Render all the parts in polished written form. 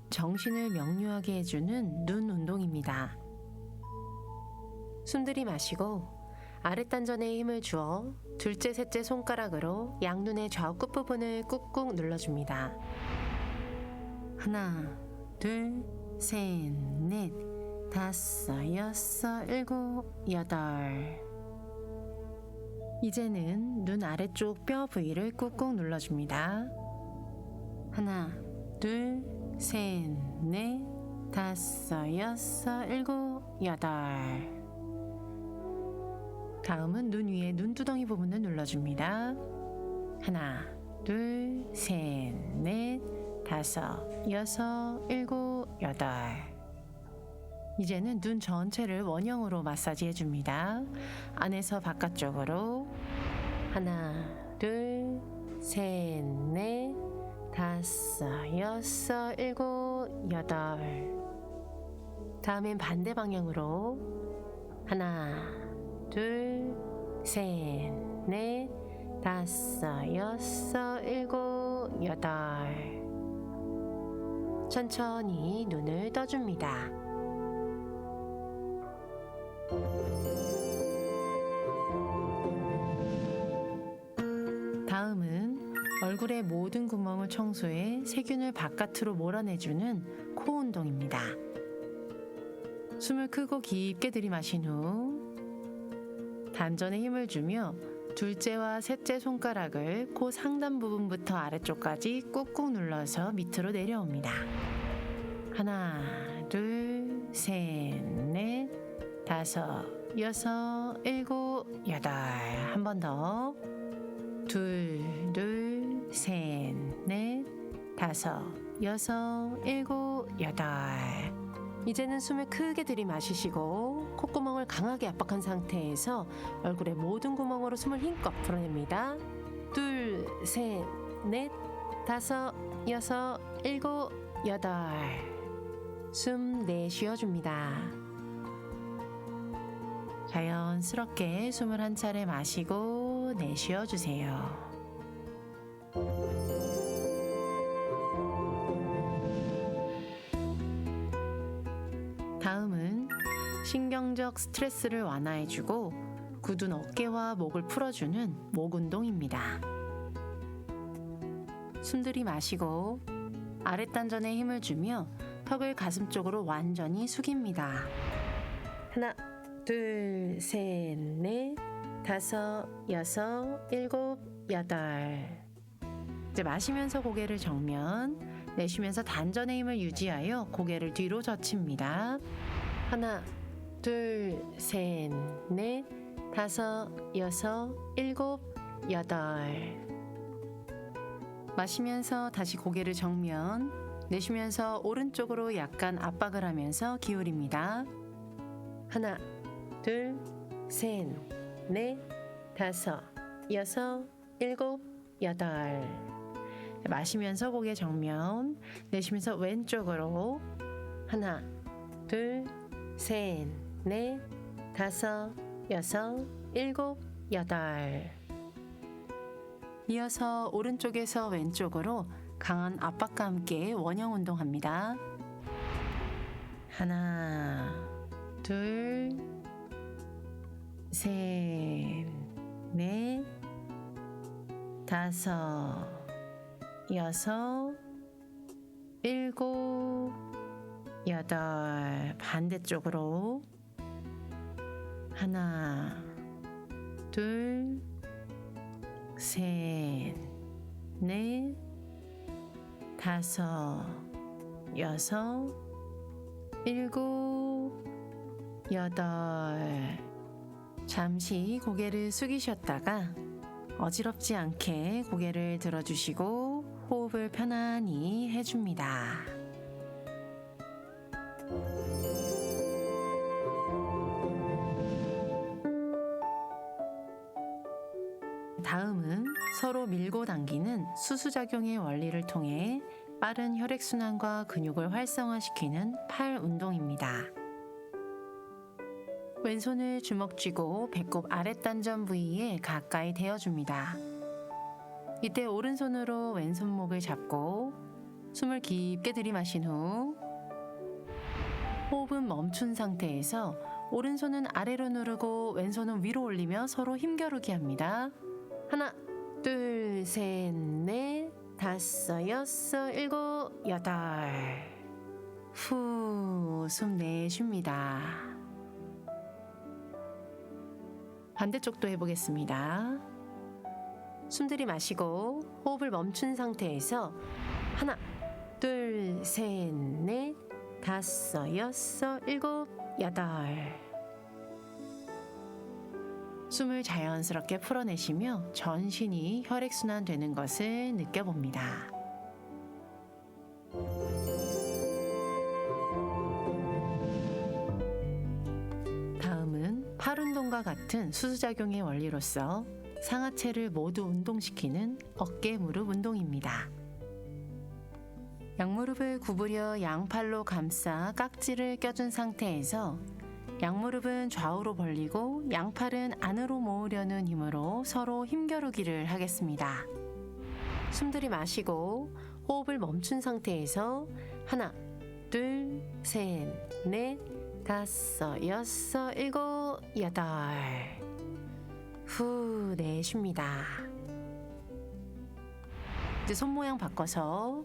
정신을 명료하게 해주는 눈 운동입니다. 숨 들이마시고 아랫단전에 힘을 주어 둘째, 셋째 손가락으로 양눈의 좌우 끝부분을 꾹꾹 눌러줍니다. 하나, 둘, 셋, 넷, 다섯, 여섯, 일곱, 여덟. 이제는 눈 아래쪽 뼈 부위를 꾹꾹 눌러줍니다. 하나, 둘, 셋, 넷, 다섯, 여섯, 일곱, 여덟. 다음은 눈 위에 눈두덩이 부분을 눌러줍니다. 하나, 둘, 셋, 넷, 다섯, 여섯, 일곱, 여덟. 이제는 눈 전체를 원형으로 마사지 해줍니다. 안에서 바깥쪽으로 하나, 둘, 셋, 넷, 다섯, 여섯, 일곱, 여덟. 다음엔 반대 방향으로 하나, 둘, 셋, 넷, 다섯, 여섯, 일곱, 여덟. 천천히 눈을 떠줍니다. 다음은 얼굴의 모든 구멍을 청소해 세균을 바깥으로 몰아내주는 코 운동입니다. 숨을 크고 깊게 들이마신 후 단전에 힘을 주며 둘째와 셋째 손가락을 코 상단 부분부터 아래쪽까지 꾹꾹 눌러서 밑으로 내려옵니다. 하나, 둘, 셋, 넷, 다섯, 여섯, 일곱, 여덟. 한 번 더. 둘, 둘, 셋, 넷, 다섯, 여섯, 일곱, 여덟. 이제는 숨을 크게 들이마시시고 콧구멍을 강하게 압박한 상태에서 얼굴의 모든 구멍으로 숨을 힘껏 불어냅니다. 둘, 셋, 넷, 다섯, 여섯, 일곱, 여덟. 숨 내쉬어줍니다. 자연스럽게 숨을 한 차례 마시고 내쉬어주세요. 다음은 신경적 스트레스를 완화해주고 굳은 어깨와 목을 풀어주는 목 운동입니다. 숨 들이마시고 아랫단전에 힘을 주며 턱을 가슴 쪽으로 완전히 숙입니다. 하나, 둘, 셋, 넷, 다섯, 여섯, 일곱, 여덟. 이제 마시면서 고개를 정면, 내쉬면서 단전의 힘을 유지하여 고개를 뒤로 젖힙니다. 하나, 둘, 셋, 넷, 다섯, 여섯, 일곱, 여덟. 마시면서 다시 고개를 정면, 내쉬면서 오른쪽으로 약간 압박을 하면서 기울입니다. 하나, 둘, 셋, 넷, 다섯, 여섯, 일곱, 여덟. 마시면서 고개 정면, 내쉬면서 왼쪽으로 하나, 둘, 셋, 넷, 다섯, 여섯, 일곱, 여덟. 이어서 오른쪽에서 왼쪽으로 강한 압박과 함께 원형 운동합니다. 하나, 둘, 셋, 넷, 다섯, 여섯, 일곱, 여덟. 반대쪽으로 하나, 둘, 셋, 넷, 다섯, 여섯, 일곱, 여덟. 잠시 고개를 숙이셨다가 어지럽지 않게 고개를 들어주시고 호흡을 편안히 해줍니다. 다음은 서로 밀고 당기는 수수작용의 원리를 통해 빠른 혈액순환과 근육을 활성화시키는 팔 운동입니다. 왼손을 주먹 쥐고 배꼽 아랫단전 부위에 가까이 대어줍니다. 이때 오른손으로 왼손목을 잡고 숨을 깊게 들이마신 후 호흡은 멈춘 상태에서 오른손은 아래로 누르고 왼손은 위로 올리며 서로 힘겨루기 합니다. 하나, 둘, 셋, 넷, 다섯, 여섯, 일곱, 여덟. 후, 숨 내쉽니다. 반대쪽도 해보겠습니다. 숨 들이마시고 호흡을 멈춘 상태에서 하나, 둘, 셋, 넷, 다섯, 여섯, 일곱, 여덟. 숨을 자연스럽게 풀어내시며 전신이 혈액순환 되는 것을 느껴봅니다. 다음은 팔 운동과 같은 수수작용의 원리로서 상하체를 모두 운동시키는 어깨 무릎 운동입니다. 양무릎을 구부려 양팔로 감싸 깍지를 껴준 상태에서 양무릎은 좌우로 벌리고 양팔은 안으로 모으려는 힘으로 서로 힘겨루기를 하겠습니다. 숨 들이마시고 호흡을 멈춘 상태에서 하나, 둘, 셋, 넷, 다섯, 여섯, 일곱, 여덟. 후, 내쉽니다. 이제 손 모양 바꿔서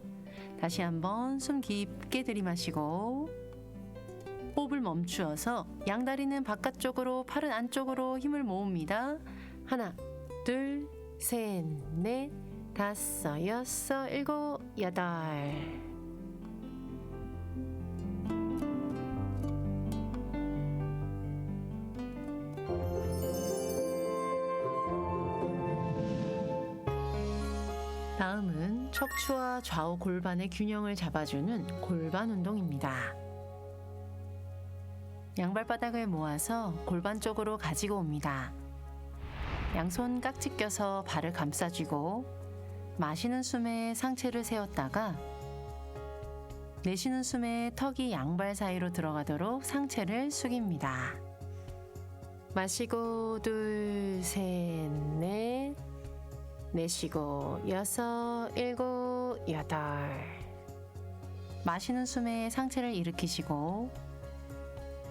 다시 한번 숨 깊게 들이마시고 호흡을 멈추어서 양다리는 바깥쪽으로 팔은 안쪽으로 힘을 모읍니다. 하나, 둘, 셋, 넷, 다섯, 여섯, 일곱, 여덟. 다음은 척추와 좌우 골반의 균형을 잡아주는 골반 운동입니다. 양발바닥을 모아서 골반 쪽으로 가지고 옵니다. 양손 깍지 껴서 발을 감싸쥐고 마시는 숨에 상체를 세웠다가 내쉬는 숨에 턱이 양발 사이로 들어가도록 상체를 숙입니다. 마시고 둘, 셋, 넷, 내쉬고 여섯, 일곱, 여덟. 마시는 숨에 상체를 일으키시고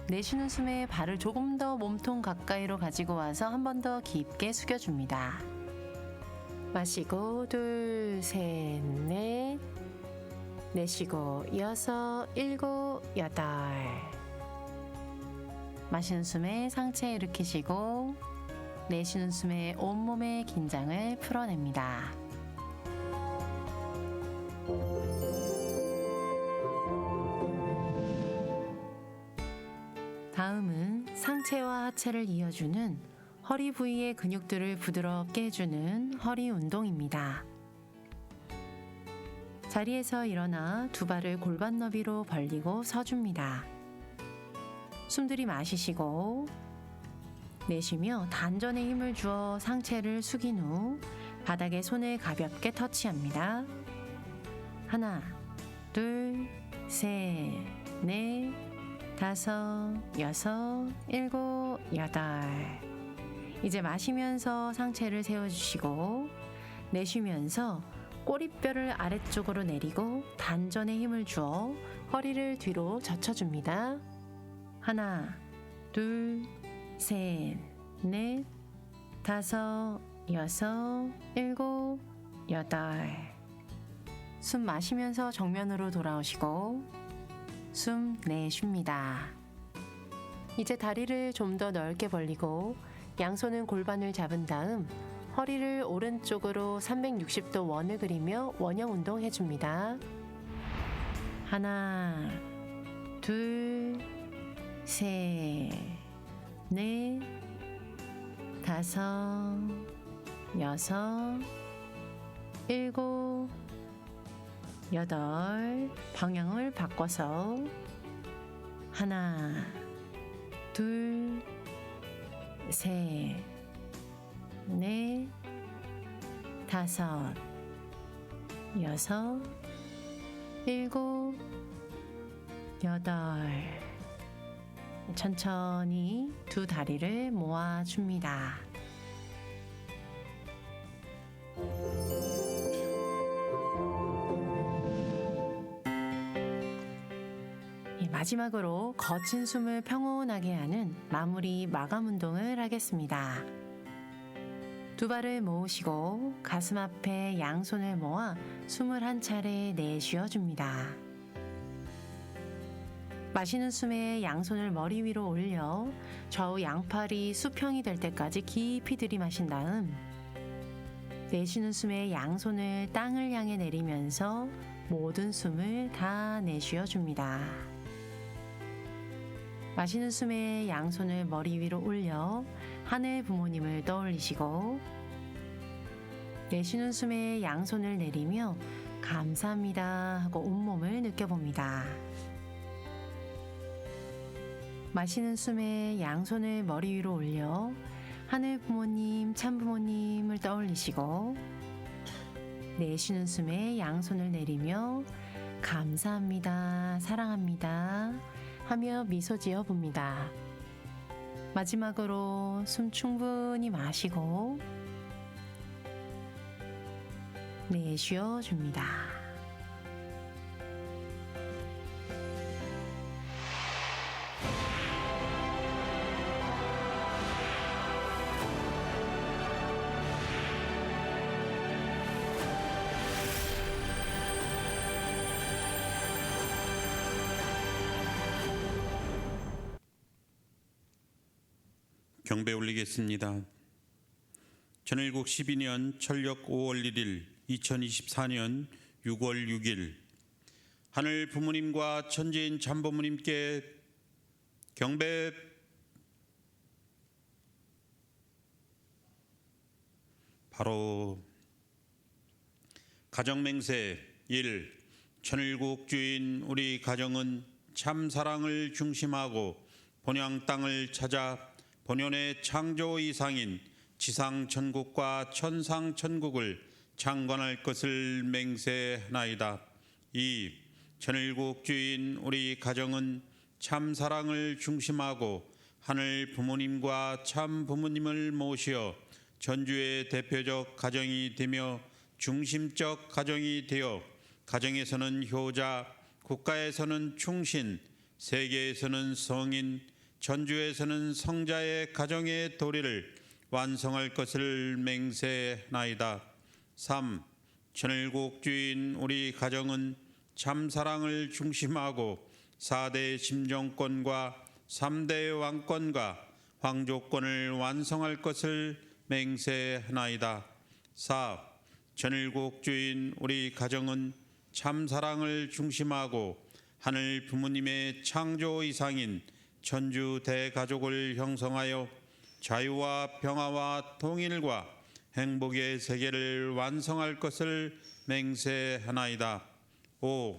내쉬는 숨에 발을 조금 더 몸통 가까이로 가지고 와서 한 번 더 깊게 숙여줍니다. 마시고 둘, 셋, 넷, 내쉬고 여섯, 일곱, 여덟. 마시는 숨에 상체 일으키시고 내쉬는 숨에 온몸의 긴장을 풀어냅니다. 다음은 상체와 하체를 이어주는 허리 부위의 근육들을 부드럽게 해주는 허리 운동입니다. 자리에서 일어나 두 발을 골반 너비로 벌리고 서줍니다. 숨 들이마시시고 내쉬며 단전에 힘을 주어 상체를 숙인 후 바닥에 손을 가볍게 터치합니다. 하나, 둘, 셋, 넷, 다섯, 여섯, 일곱, 여덟. 이제 마시면서 상체를 세워주시고 내쉬면서 꼬리뼈를 아래쪽으로 내리고 단전에 힘을 주어 허리를 뒤로 젖혀줍니다. 하나, 둘, 셋, 넷, 다섯, 여섯, 일곱, 여덟. 숨 마시면서 정면으로 돌아오시고 숨 내쉽니다. 이제 다리를 좀 더 넓게 벌리고 양손은 골반을 잡은 다음 허리를 오른쪽으로 360도 원을 그리며 원형 운동 해줍니다. 하나, 둘, 셋, 넷, 다섯, 여섯, 일곱, 여덟. 방향을 바꿔서 하나, 둘, 셋, 넷, 다섯, 여섯, 일곱, 여덟. 천천히 두 다리를 모아줍니다. 마지막으로 거친 숨을 평온하게 하는 마무리 마감 운동을 하겠습니다. 두 발을 모으시고 가슴 앞에 양손을 모아 숨을 한 차례 내쉬어줍니다. 마시는 숨에 양손을 머리 위로 올려 좌우 양팔이 수평이 될 때까지 깊이 들이마신 다음 내쉬는 숨에 양손을 땅을 향해 내리면서 모든 숨을 다 내쉬어줍니다. 마시는 숨에 양손을 머리 위로 올려 하늘 부모님을 떠올리시고 내쉬는 숨에 양손을 내리며 감사합니다 하고 온몸을 느껴봅니다. 마시는 숨에 양손을 머리 위로 올려 하늘 부모님, 참 부모님을 떠올리시고 내쉬는 숨에 양손을 내리며 감사합니다, 사랑합니다 하며 미소 지어 봅니다. 마지막으로 숨 충분히 마시고 내쉬어 줍니다. 경배 올리겠습니다. 천일국 12년 철력 5월 1일 2024년 6월 6일 하늘 부모님과 천지인 참부모님께 경배 바로 가정맹세 1. 천일국 주인 우리 가정은 참 사랑을 중심하고 본향 땅을 찾아 본연의 창조 이상인 지상 천국과 천상 천국을 창건할 것을 맹세하나이다. 2. 천일국 주인 우리 가정은 참 사랑을 중심하고 하늘 부모님과 참 부모님을 모시어 전주의 대표적 가정이 되며 중심적 가정이 되어 가정에서는 효자, 국가에서는 충신, 세계에서는 성인, 전주에서는 성자의 가정의 도리를 완성할 것을 맹세하나이다. 3. 천일국 주인 우리 가정은 참 사랑을 중심하고 4대 심정권과 3대 왕권과 황조권을 완성할 것을 맹세하나이다. 4. 천일국 주인 우리 가정은 참 사랑을 중심하고 하늘 부모님의 창조 이상인 천주 대가족을 형성하여 자유와 평화와 통일과 행복의 세계를 완성할 것을 맹세하나이다. 5.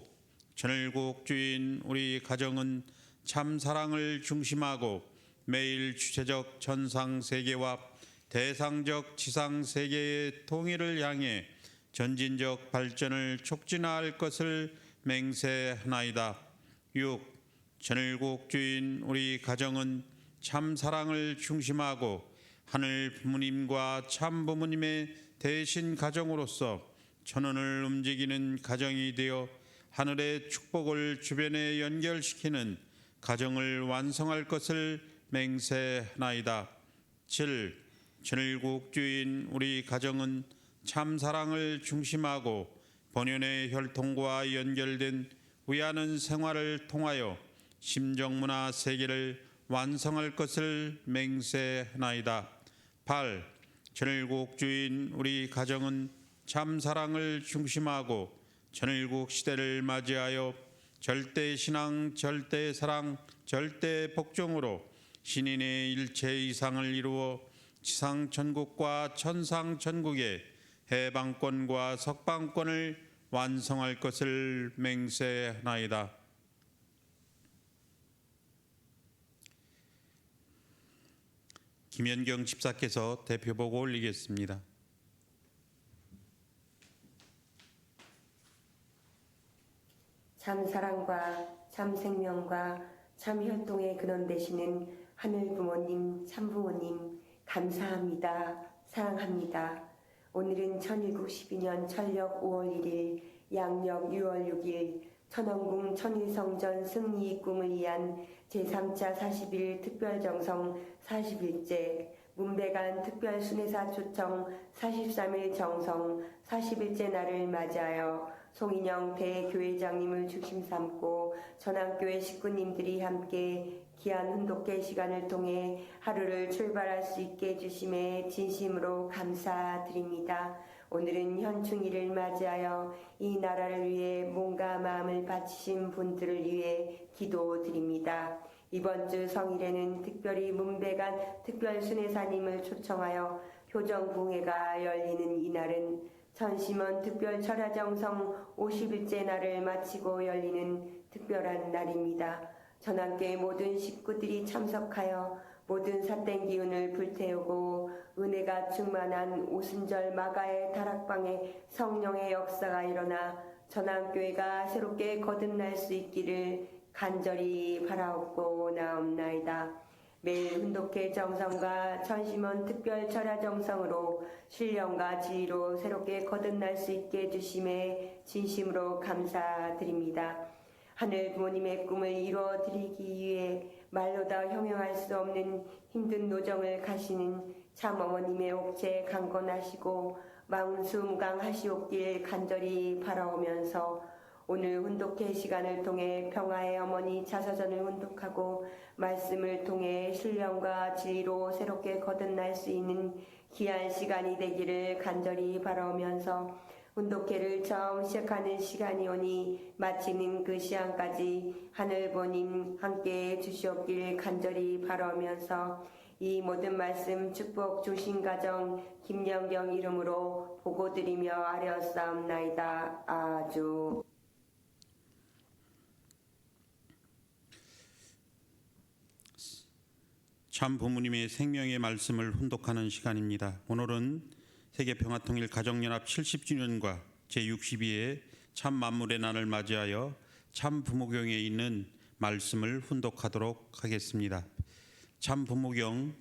천일국 주인 우리 가정은 참 사랑을 중심하고 매일 주체적 천상 세계와 대상적 지상 세계의 통일을 향해 전진적 발전을 촉진할 것을 맹세하나이다. 6. 천일국 주인 우리 가정은 참 사랑을 중심하고 하늘 부모님과 참 부모님의 대신 가정으로서 천원을 움직이는 가정이 되어 하늘의 축복을 주변에 연결시키는 가정을 완성할 것을 맹세하나이다. 7. 천일국 주인 우리 가정은 참 사랑을 중심하고 본연의 혈통과 연결된 위하는 생활을 통하여 심정문화 세계를 완성할 것을 맹세하나이다. 8. 천일국 주인 우리 가정은 참 사랑을 중심하고 천일국 시대를 맞이하여 절대 신앙, 절대 사랑, 절대 복종으로 신인의 일체 이상을 이루어 지상 천국과 천상 천국의 해방권과 석방권을 완성할 것을 맹세하나이다. 김연경 집사께서 대표보고 올리겠습니다. 참 사랑과 참 생명과 참 혈통의 근원 되시는 하늘 부모님, 참 부모님 감사합니다. 사랑합니다. 오늘은 천일국 12년 철력 5월 1일 양력 6월 6일 천왕궁 천일성전 승리의 꿈을 위한 제3차 40일 특별정성 40일째, 문배관 특별순회사 초청 43일 정성 40일째 날을 맞이하여 송인영 대교회장님을 중심 삼고 전암교회 식구님들이 함께 귀한 훈독회 시간을 통해 하루를 출발할 수 있게 해주심에 진심으로 감사드립니다. 오늘은 현충일을 맞이하여 이 나라를 위해 몸과 마음을 바치신 분들을 위해 기도드립니다. 이번 주 성일에는 특별히 문배관 특별순회사님을 초청하여 효정궁회가 열리는 이날은 천심원 특별철야정성 50일째 날을 마치고 열리는 특별한 날입니다. 전함교회 모든 식구들이 참석하여 모든 삿된 기운을 불태우고 은혜가 충만한 오순절 마가의 다락방에 성령의 역사가 일어나 전함교회가 새롭게 거듭날 수 있기를 간절히 바라옵고 나옵나이다. 매일 훈독회 정성과 천심원 특별 철야 정성으로 신령과 지혜로 새롭게 거듭날 수 있게 해주심에 진심으로 감사드립니다. 하늘 부모님의 꿈을 이루어드리기 위해 말로 다 형용할 수 없는 힘든 노정을 가시는 참 어머님의 옥체 강건하시고 망수무강하시옵길 간절히 바라오면서 오늘 훈독회 시간을 통해 평화의 어머니 자서전을 훈독하고 말씀을 통해 신령과 지혜로 새롭게 거듭날 수 있는 귀한 시간이 되기를 간절히 바라오면서 훈독회를 처음 시작하는 시간이 오니 마치는 그 시간까지 하늘부모님 함께해 주시옵길 간절히 바라오면서 이 모든 말씀 축복 주신 가정 김영경 이름으로 보고드리며 아뢰었사옵나이다. 아주. 참 부모님의 생명의 말씀을 훈독하는 시간입니다. 오늘은 세계평화통일 가정연합 70주년과 제62회 참 만물의 날을 맞이하여 참 부모경에 있는 말씀을 훈독하도록 하겠습니다. 참 부모경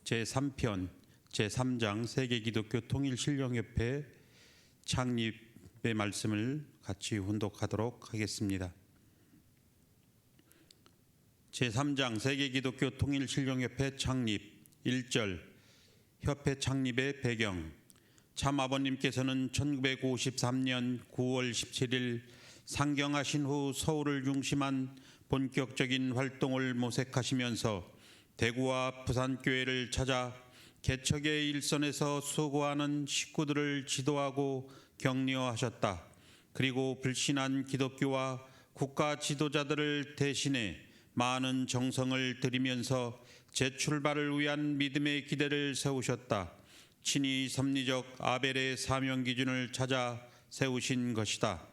제3편 제3장 세계기독교 통일신령협회 창립의 말씀을 같이 훈독하도록 하겠습니다. 제3장 세계기독교 통일신령협회 창립 1절 협회 창립의 배경 참 아버님께서는 1953년 9월 17일 상경하신 후 서울을 중심한 본격적인 활동을 모색하시면서 대구와 부산교회를 찾아 개척의 일선에서 수고하는 식구들을 지도하고 격려하셨다. 그리고 불신한 기독교와 국가 지도자들을 대신해 많은 정성을 들이면서 재출발을 위한 믿음의 기대를 세우셨다. 친히 섭리적 아벨의 사명 기준을 찾아 세우신 것이다.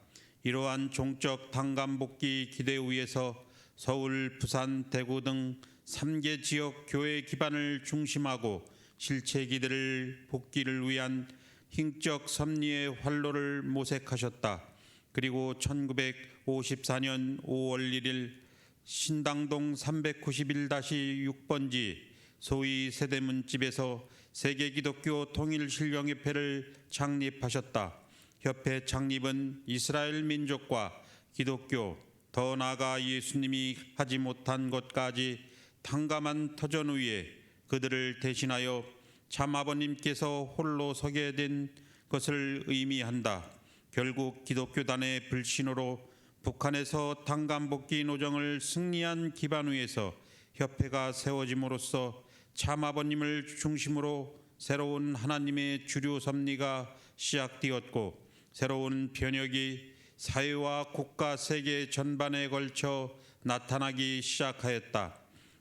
이러한 종적 당감복귀 기대 위에서 서울, 부산, 대구 등 3개 지역 교회 기반을 중심하고 실체 기대를 복귀를 위한 힘적 섭리의 활로를 모색하셨다. 그리고 1954년 5월 1일 신당동 391-6번지 소위 세대문집에서 세계기독교 통일신령협회를 창립하셨다. 협회 창립은 이스라엘 민족과 기독교, 더 나아가 예수님이 하지 못한 것까지 탕감한 터전 위에 그들을 대신하여 참 아버님께서 홀로 서게 된 것을 의미한다. 결국 기독교단의 불신으로 북한에서 당감복귀 노정을 승리한 기반 위에서 협회가 세워짐으로써 참 아버님을 중심으로 새로운 하나님의 주류 섭리가 시작되었고 새로운 변혁이 사회와 국가 세계 전반에 걸쳐 나타나기 시작하였다.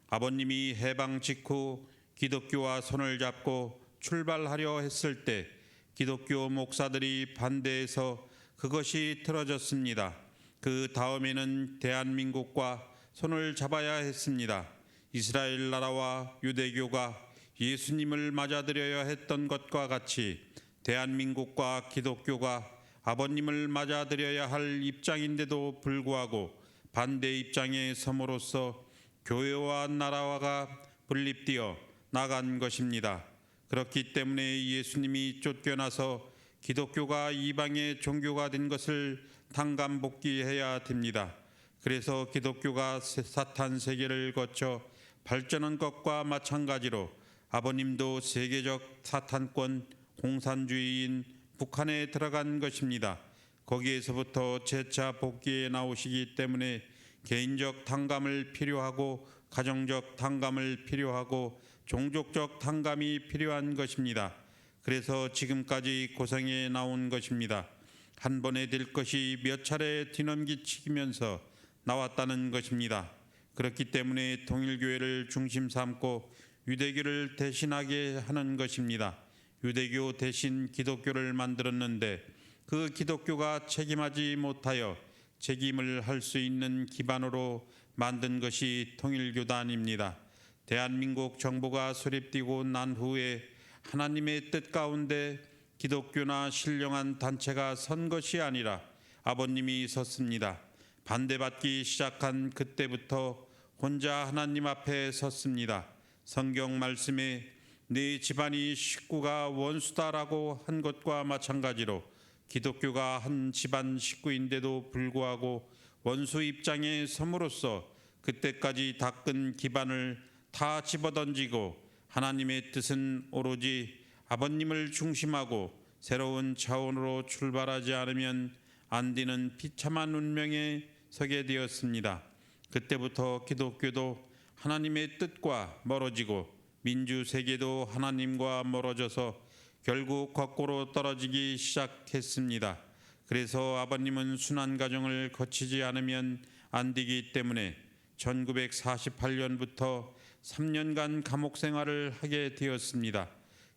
아버님이 해방 직후 기독교와 손을 잡고 출발하려 했을 때 기독교 목사들이 반대해서 그것이 틀어졌습니다. 그 다음에는 대한민국과 손을 잡아야 했습니다. 이스라엘 나라와 유대교가 예수님을 맞아들여야 했던 것과 같이 대한민국과 기독교가 아버님을 맞아들여야 할 입장인데도 불구하고 반대 입장에 섬으로써 교회와 나라와가 분립되어 나간 것입니다. 그렇기 때문에 예수님이 쫓겨나서 기독교가 이방의 종교가 된 것을 탕감 복귀해야 됩니다. 그래서 기독교가 사탄 세계를 거쳐 발전한 것과 마찬가지로 아버님도 세계적 사탄권 공산주의인 북한에 들어간 것입니다. 거기에서부터 재차 복귀에 나오시기 때문에 개인적 탕감을 필요하고 가정적 탕감을 필요하고 종족적 탕감이 필요한 것입니다. 그래서 지금까지 고생해 나온 것입니다. 한 번에 될 것이 몇 차례 뒤넘기치면서 나왔다는 것입니다. 그렇기 때문에 통일교회를 중심 삼고 유대교를 대신하게 하는 것입니다. 유대교 대신 기독교를 만들었는데 그 기독교가 책임하지 못하여 책임을 할 수 있는 기반으로 만든 것이 통일교단입니다. 대한민국 정부가 수립되고 난 후에 하나님의 뜻 가운데 기독교나 신령한 단체가 선 것이 아니라 아버님이 섰습니다. 반대받기 시작한 그때부터 혼자 하나님 앞에 섰습니다. 성경 말씀에 네 집안이 식구가 원수다라고 한 것과 마찬가지로 기독교가 한 집안 식구인데도 불구하고 원수 입장에 섬으로써 그때까지 닦은 기반을 다 집어던지고 하나님의 뜻은 오로지 아버님을 중심하고 새로운 차원으로 출발하지 않으면 안 되는 비참한 운명에 서게 되었습니다. 그때부터 기독교도 하나님의 뜻과 멀어지고 민주세계도 하나님과 멀어져서 결국 거꾸로 떨어지기 시작했습니다. 그래서 아버님은 순환과정을 거치지 않으면 안 되기 때문에 1948년부터 3년간 감옥 생활을 하게 되었습니다.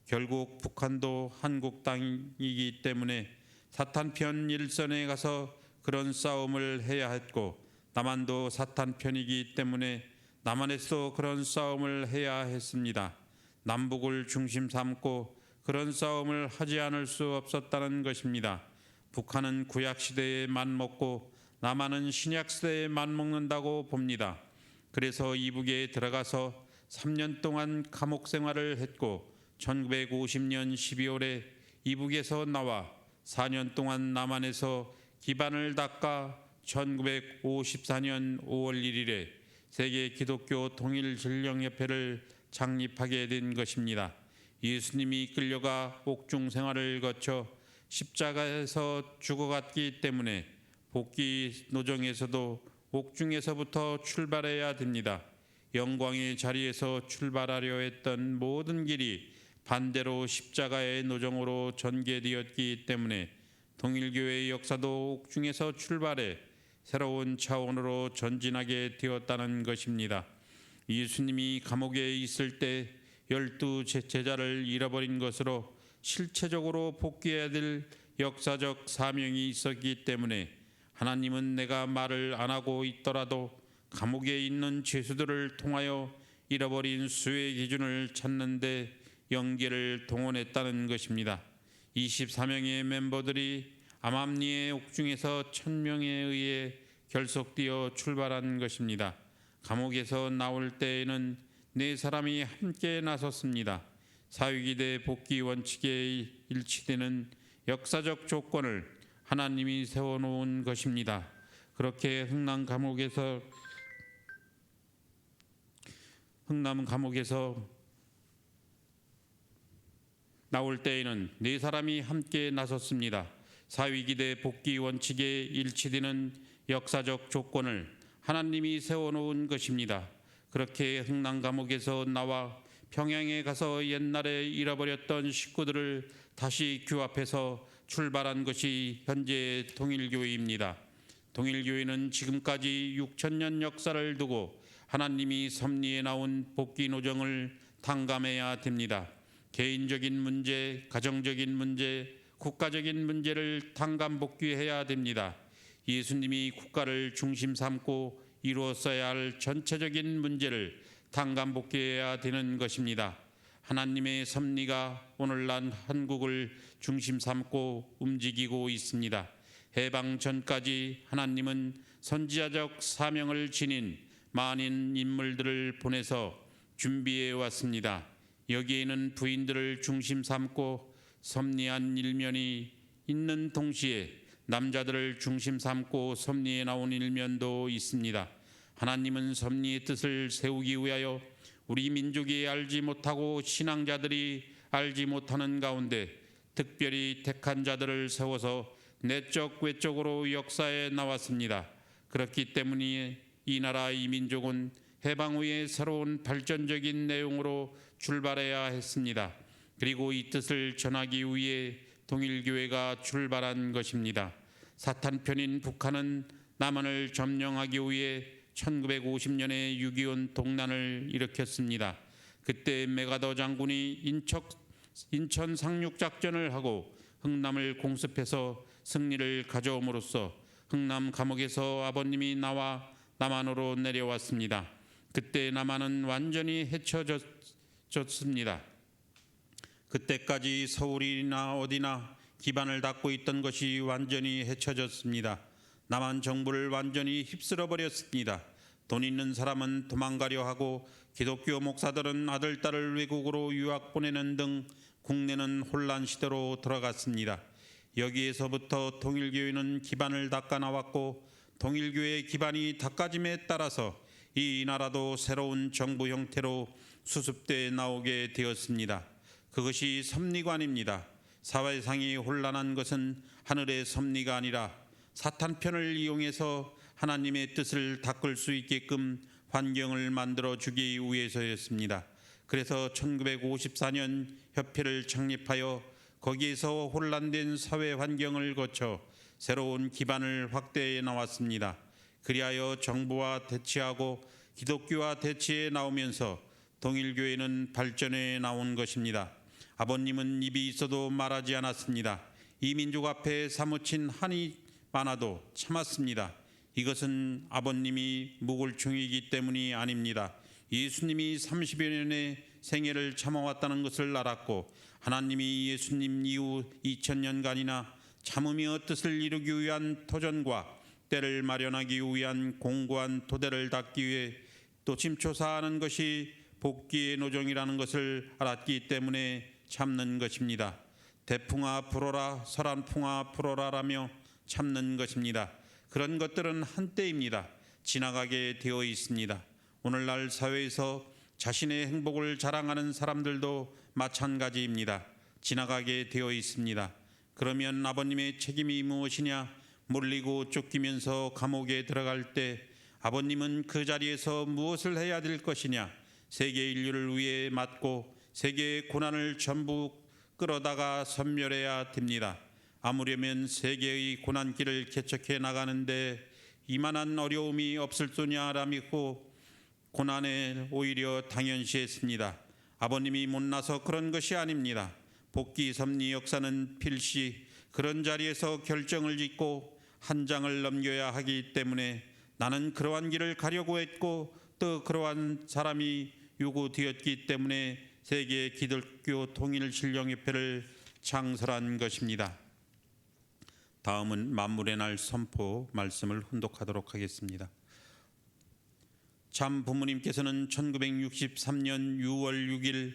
결국 북한도 한국 땅이기 때문에 사탄 편 일선에 가서 그런 싸움을 해야 했고 남한도 사탄 편이기 때문에 남한에서 그런 싸움을 해야 했습니다. 남북을 중심 삼고 그런 싸움을 하지 않을 수 없었다는 것입니다. 북한은 구약시대에 맘먹고 남한은 신약시대에 맘먹는다고 봅니다. 그래서 이북에 들어가서 3년 동안 감옥 생활을 했고 1950년 12월에 이북에서 나와 4년 동안 남한에서 기반을 닦아 1954년 5월 1일에 세계 기독교 통일신령협회를 창립하게 된 것입니다. 예수님이 끌려가 옥중 생활을 거쳐 십자가에서 죽어갔기 때문에 복귀 노정에서도 옥중에서부터 출발해야 됩니다. 영광의 자리에서 출발하려 했던 모든 길이 반대로 십자가의 노정으로 전개되었기 때문에 통일교회의 역사도 옥중에서 출발해 새로운 차원으로 전진하게 되었다는 것입니다. 예수님이 감옥에 있을 때 12 제자를 잃어버린 것으로 실체적으로 복귀해야 될 역사적 사명이 있었기 때문에 하나님은 내가 말을 안 하고 있더라도 감옥에 있는 죄수들을 통하여 잃어버린 수의 기준을 찾는 데 영계를 동원했다는 것입니다. 24명의 멤버들이 암암리의 옥중에서 1000명에 의해 결속되어 출발한 것입니다. 감옥에서 나올 때에는 4사람이 함께 나섰습니다. 사위기대 복귀 원칙에 일치되는 역사적 조건을 하나님이 세워놓은 것입니다. 그렇게 흥남 감옥에서 나올 때에는 4사람이 함께 나섰습니다. 사위기대 복귀 원칙에 일치되는 역사적 조건을 하나님이 세워놓은 것입니다. 그렇게 흥남 감옥에서 나와 평양에 가서 옛날에 잃어버렸던 식구들을 다시 규합해서 출발한 것이 현재의 통일교회입니다. 통일교회는 지금까지 6000년 역사를 두고 하나님이 섭리에 나온 복귀 노정을 탕감해야 됩니다. 개인적인 문제, 가정적인 문제, 국가적인 문제를 탕감 복귀해야 됩니다. 예수님이 국가를 중심 삼고 이루었어야 할 전체적인 문제를 탕감 복귀해야 되는 것입니다. 하나님의 섭리가 오늘날 한국을 중심 삼고 움직이고 있습니다. 해방 전까지 하나님은 선지자적 사명을 지닌 많은 인물들을 보내서 준비해 왔습니다. 여기에는 부인들을 중심 삼고 섭리한 일면이 있는 동시에 남자들을 중심 삼고 섭리에 나온 일면도 있습니다. 하나님은 섭리의 뜻을 세우기 위하여 우리 민족이 알지 못하고 신앙자들이 알지 못하는 가운데 특별히 택한 자들을 세워서 내적 외적으로 역사에 나왔습니다. 그렇기 때문에 이 나라 이 민족은 해방 후에 새로운 발전적인 내용으로 출발해야 했습니다. 그리고 이 뜻을 전하기 위해 통일교회가 출발한 것입니다. 사탄 편인 북한은 남한을 점령하기 위해 1950년에 6.25 동란을 일으켰습니다. 그때 메가더 장군이 인천 상륙작전을 하고 흥남을 공습해서 승리를 가져옴으로써 흥남 감옥에서 아버님이 나와 남한으로 내려왔습니다. 그때 남한은 완전히 헤쳐졌습니다. 그때까지 서울이나 어디나 기반을 닫고 있던 것이 완전히 헤쳐졌습니다. 남한 정부를 완전히 휩쓸어 버렸습니다. 돈 있는 사람은 도망가려 하고 기독교 목사들은 아들, 딸을 외국으로 유학 보내는 등 국내는 혼란 시대로 들어갔습니다. 여기에서부터 통일교회는 기반을 닦아 나왔고 통일교회의 기반이 닦아짐에 따라서 이 나라도 새로운 정부 형태로 수습돼 나오게 되었습니다. 그것이 섭리관입니다. 사회상이 혼란한 것은 하늘의 섭리가 아니라 사탄 편을 이용해서 하나님의 뜻을 닦을 수 있게끔 환경을 만들어 주기 위해서였습니다. 그래서 1954년 협회를 창립하여 거기에서 혼란된 사회 환경을 거쳐 새로운 기반을 확대해 나왔습니다. 그리하여 정부와 대치하고 기독교와 대치해 나오면서 통일교회는 발전해 나온 것입니다. 아버님은 입이 있어도 말하지 않았습니다. 이 민족 앞에 사무친 한이 많아도 참았습니다. 이것은 아버님이 무골충이기 때문이 아닙니다. 예수님이 30여 년의 생애를 참아왔다는 것을 알았고 하나님이 예수님 이후 2000년간이나 참으며 뜻을 이루기 위한 도전과 때를 마련하기 위한 공고한 토대를 닦기 위해 또 침초사하는 것이 복귀의 노정이라는 것을 알았기 때문에 참는 것입니다. 대풍아 불어라 서란풍아 불어라라며 참는 것입니다. 그런 것들은 한때입니다. 지나가게 되어 있습니다. 오늘날 사회에서 자신의 행복을 자랑하는 사람들도 마찬가지입니다. 지나가게 되어 있습니다. 그러면 아버님의 책임이 무엇이냐? 몰리고 쫓기면서 감옥에 들어갈 때 아버님은 그 자리에서 무엇을 해야 될 것이냐? 세계 인류를 위해 맞고 세계의 고난을 전부 끌어다가 섬멸해야 됩니다. 아무려면 세계의 고난길을 개척해 나가는데 이만한 어려움이 없을 소냐라고 고난에 오히려 당연시했습니다. 아버님이 못나서 그런 것이 아닙니다. 복귀 섭리 역사는 필시 그런 자리에서 결정을 짓고 한 장을 넘겨야 하기 때문에 나는 그러한 길을 가려고 했고 또 그러한 사람이 요구되었기 때문에 세계 기독교 통일 신령협회를 창설한 것입니다. 다음은 만물의 날 선포 말씀을 훈독하도록 하겠습니다. 참 부모님께서는 1963년 6월 6일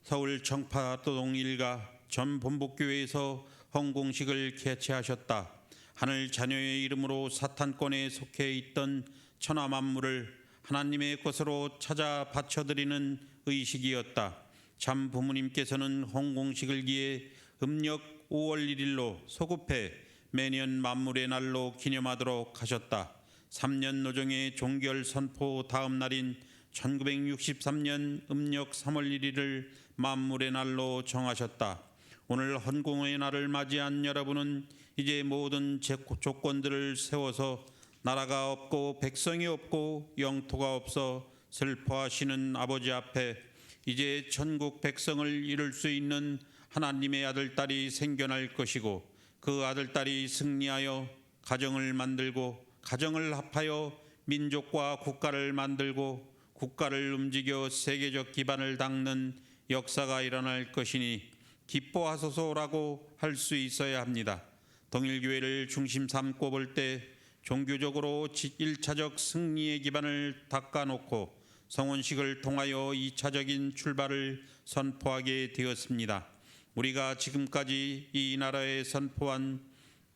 서울 청파동 일가 전 본복교회에서 헌공식을 개최하셨다. 하늘 자녀의 이름으로 사탄권에 속해 있던 천하 만물을 하나님의 것으로 찾아 바쳐드리는 의식이었다. 참 부모님께서는 헌공식을 기해 음력 5월 1일로 소급해 매년 만물의 날로 기념하도록 하셨다. 3년 노정의 종결 선포 다음 날인 1963년 음력 3월 1일을 만물의 날로 정하셨다. 오늘 헌공의 날을 맞이한 여러분은 이제 모든 조건들을 세워서 나라가 없고 백성이 없고 영토가 없어 슬퍼하시는 아버지 앞에 이제 천국 백성을 이룰 수 있는 하나님의 아들딸이 생겨날 것이고 그 아들딸이 승리하여 가정을 만들고 가정을 합하여 민족과 국가를 만들고 국가를 움직여 세계적 기반을 닦는 역사가 일어날 것이니 기뻐하소서라고 할 수 있어야 합니다. 통일교회를 중심 삼고 볼 때 종교적으로 1차적 승리의 기반을 닦아놓고 성원식을 통하여 2차적인 출발을 선포하게 되었습니다. 우리가 지금까지 이 나라에 선포한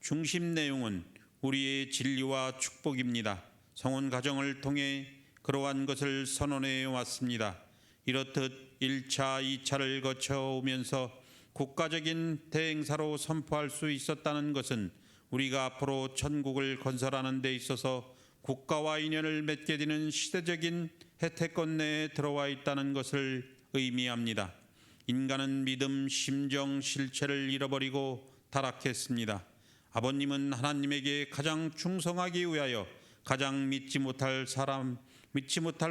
중심 내용은 우리의 진리와 축복입니다. 성혼 가정을 통해 그러한 것을 선언해 왔습니다. 이렇듯 1차, 2차를 거쳐오면서 국가적인 대행사로 선포할 수 있었다는 것은 우리가 앞으로 천국을 건설하는 데 있어서 국가와 인연을 맺게 되는 시대적인 혜택권 내에 들어와 있다는 것을 의미합니다. 인간은 믿음, 심정, 실체를 잃어버리고 타락했습니다. 아버님은 하나님에게 가장 충성하기 위하여 가장 믿지 못할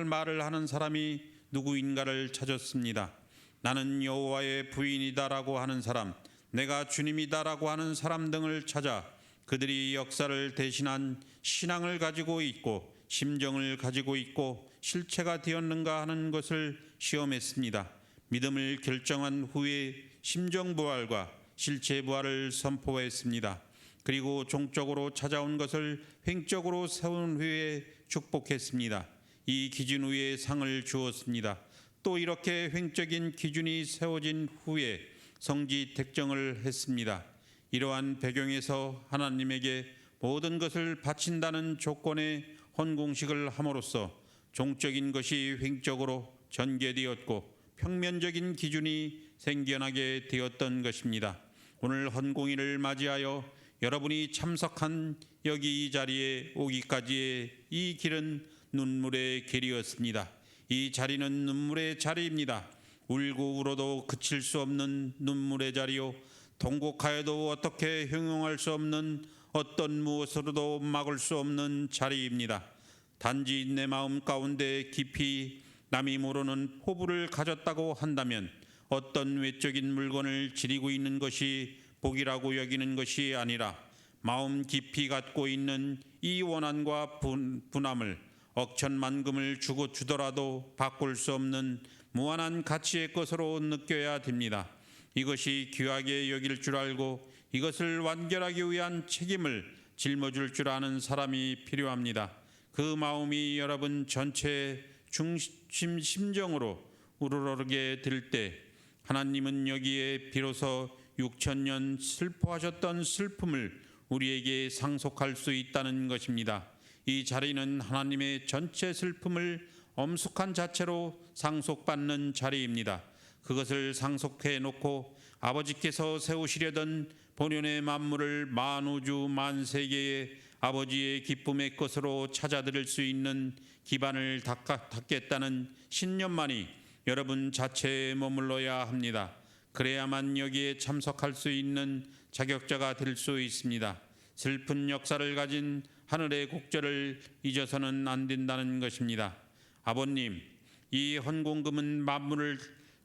말을 하는 사람이 누구인가를 찾았습니다. 나는 여호와의 부인이다라고 하는 사람, 내가 주님이다라고 하는 사람 등을 찾아 그들이 역사를 대신한 신앙을 가지고 있고 심정을 가지고 있고 실체가 되었는가 하는 것을 시험했습니다. 믿음을 결정한 후에 심정 부활과 실체 부활을 선포했습니다. 그리고 종적으로 찾아온 것을 횡적으로 세운 후에 축복했습니다. 이 기준 위에 상을 주었습니다. 또 이렇게 횡적인 기준이 세워진 후에 성지 택정을 했습니다. 이러한 배경에서 하나님에게 모든 것을 바친다는 조건의 헌공식을 함으로써 종적인 것이 횡적으로 전개되었고 평면적인 기준이 생겨나게 되었던 것입니다. 오늘 헌공일을 맞이하여 여러분이 참석한 여기 이 자리에 오기까지의 이 길은 눈물의 길이었습니다. 이 자리는 눈물의 자리입니다. 울고 울어도 그칠 수 없는 눈물의 자리요, 통곡하여도 어떻게 형용할 수 없는 어떤 무엇으로도 막을 수 없는 자리입니다. 단지 내 마음 가운데 깊이 남이 모르는 포부를 가졌다고 한다면 어떤 외적인 물건을 지니고 있는 것이 복이라고 여기는 것이 아니라 마음 깊이 갖고 있는 이 원한과 분함을 억천만금을 주더라도 바꿀 수 없는 무한한 가치의 것으로 느껴야 됩니다. 이것이 귀하게 여길 줄 알고 이것을 완결하기 위한 책임을 짊어질 줄 아는 사람이 필요합니다. 그 마음이 여러분 전체의 중심 심정으로 우러러게 될 때 하나님은 여기에 비로소 6,000년 슬퍼하셨던 슬픔을 우리에게 상속할 수 있다는 것입니다. 이 자리는 하나님의 전체 슬픔을 엄숙한 자체로 상속받는 자리입니다. 그것을 상속해 놓고 아버지께서 세우시려던 본연의 만물을 만우주 만세계의 아버지의 기쁨의 것으로 찾아들일 수 있는 기반을 닦겠다는 신념만이 여러분 자체에 머물러야 합니다. 그래야만 여기에 참석할 수 있는 자격자가 될 수 있습니다. 슬픈 역사를 가진 하늘의 국절을 잊어서는 안 된다는 것입니다. 아버님, 이 헌공금은 만물을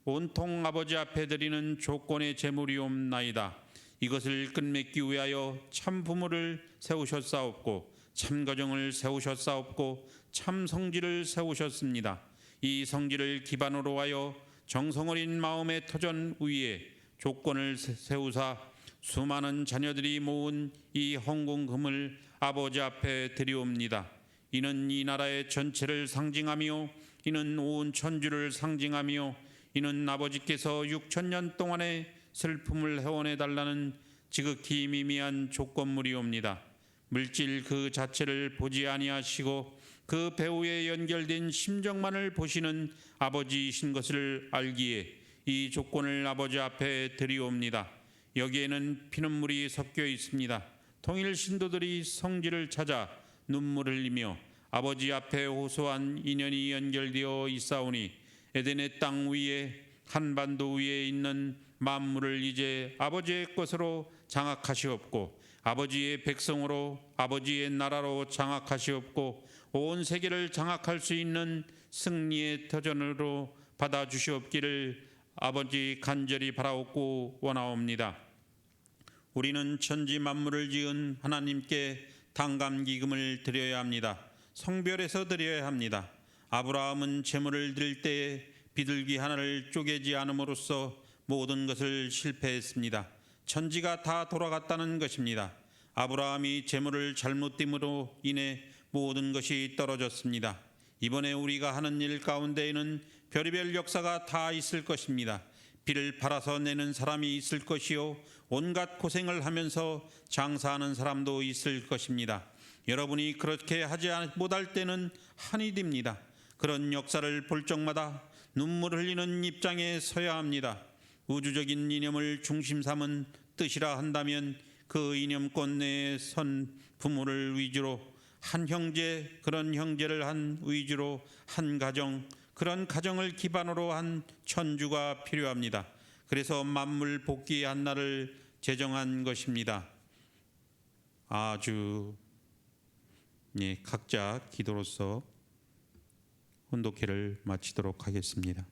온통 아버지 앞에 드리는 조건의 제물이옵나이다. 이것을 끝맺기 위하여 참 부모를 세우셨사옵고 참 가정을 세우셨사옵고 참 성지를 세우셨습니다. 이 성지를 기반으로 하여 정성 어린 마음의 터전 위에 조건을 세우사 수많은 자녀들이 모은 이 헌공금을 아버지 앞에 드리옵니다. 이는 이 나라의 전체를 상징하며 이는 온 천주를 상징하며 이는 아버지께서 6,000년 동안의 슬픔을 회원해 달라는 지극히 미미한 조건물이옵니다. 물질 그 자체를 보지 아니하시고 그 배후에 연결된 심정만을 보시는 아버지이신 것을 알기에 이 조건을 아버지 앞에 드리옵니다. 여기에는 피눈물이 섞여 있습니다. 통일 신도들이 성지를 찾아 눈물을 흘리며 아버지 앞에 호소한 인연이 연결되어 있사오니 에덴의 땅 위에 한반도 위에 있는 만물을 이제 아버지의 것으로 장악하시옵고 아버지의 백성으로 아버지의 나라로 장악하시옵고 온 세계를 장악할 수 있는 승리의 터전으로 받아주시옵기를 아버지 간절히 바라옵고 원하옵니다. 우리는 천지 만물을 지은 하나님께 당감기금을 드려야 합니다. 성별에서 드려야 합니다. 아브라함은 제물을 드릴 때에 비둘기 하나를 쪼개지 않음으로써 모든 것을 실패했습니다. 천지가 다 돌아갔다는 것입니다. 아브라함이 제물을 잘못 드림으로 인해 모든 것이 떨어졌습니다. 이번에 우리가 하는 일 가운데에는 별의별 역사가 다 있을 것입니다. 비를 팔아서 내는 사람이 있을 것이요 온갖 고생을 하면서 장사하는 사람도 있을 것입니다. 여러분이 그렇게 하지 못할 때는 한이 됩니다. 그런 역사를 볼 적마다 눈물 흘리는 입장에 서야 합니다. 우주적인 이념을 중심 삼은 뜻이라 한다면 그 이념권 내에 선 부모를 위주로 한 형제, 그런 형제를 한 위주로 한 가정, 그런 가정을 기반으로 한 천주가 필요합니다. 그래서 만물 복귀의 한날을 제정한 것입니다. 아주 각자 기도로서 혼독회를 마치도록 하겠습니다.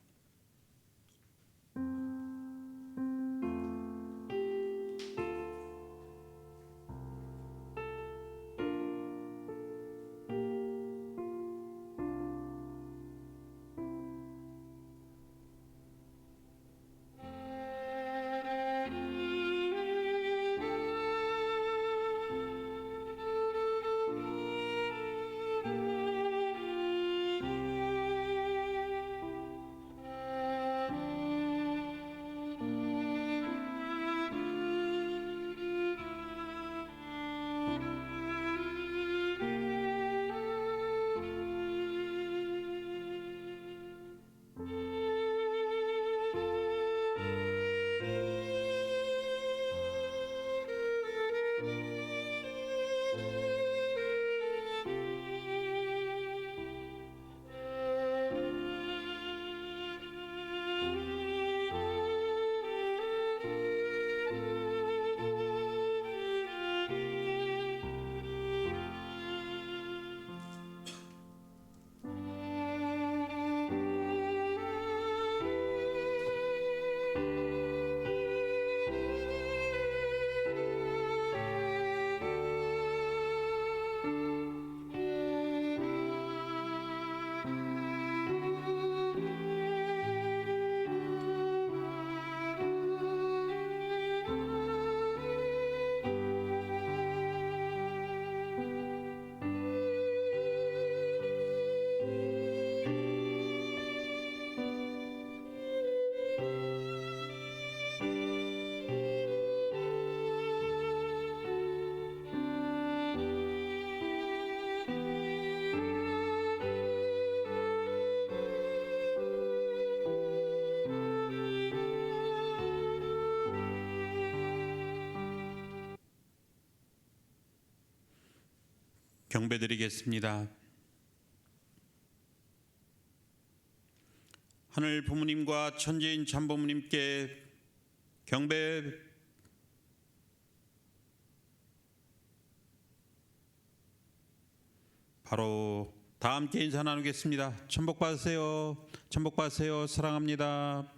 경배드리겠습니다. 하늘 부모님과 천지인 참부모님께 경배. 바로 다 함께 인사 나누겠습니다. 천복 받으세요. 천복 받으세요. 사랑합니다.